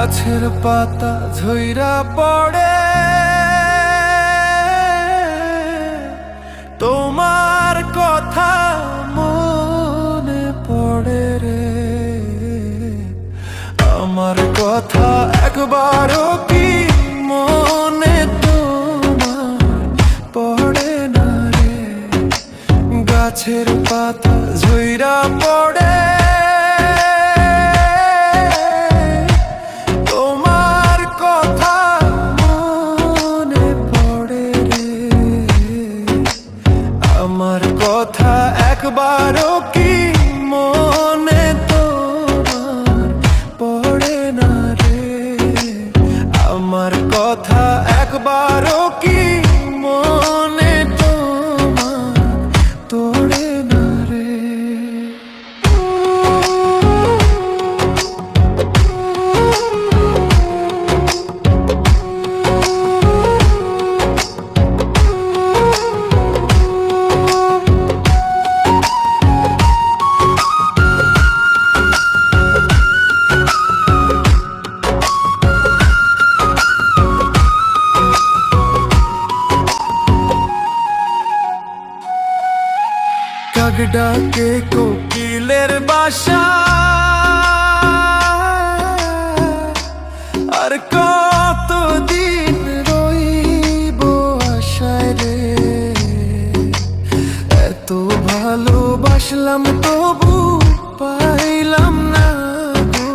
গাছের পাতা ঝইরা পড়ে, তোমার কথা মনে পড়ে রে। আমার কথা একবারও কি মনে তোমার পড়ে না রে? গাছের পাতা ঝইরা পড়ে, তোমার কথা মনে পড়ে রে। আমার কথা একবারও কি মনে তোমার পড়ে না রে? আমার কথা একবারও কি মনে তোমার তোড়ে না রে? কাক ডাকে কোকিলের বাসা, আর কতদিন রইব আশায় রে। এত ভালোবাসলাম তবু পাইলাম না গো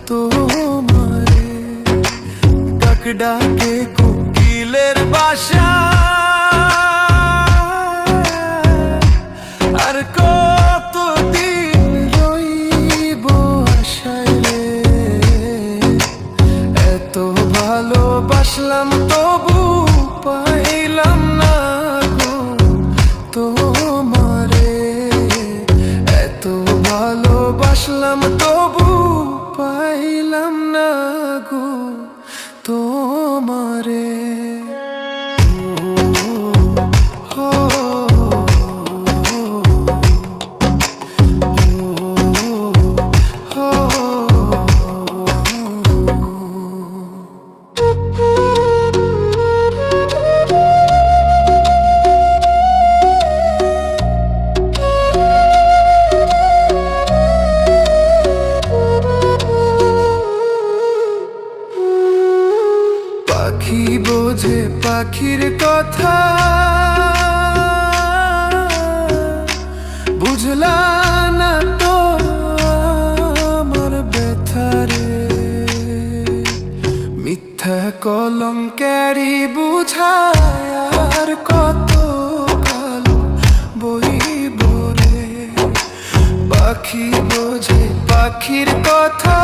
তোমারে। কাক ডাকে কোকিলের বাসা, আর কতদিন রইব আশায় রে। এত ভালোবাসলাম তবু পাইলাম না গো তোমারে। এত ভালোবাসলাম তবু পাইলাম না গো তোমারে। পাখি বোঝে পাখির কথা, বুঝলা না তো আমার ব্যথা রে। মিথ্যা কলঙ্কেরই বুঝায় আর কত কাল বইব রে। পাখি বোঝে পাখির কথা,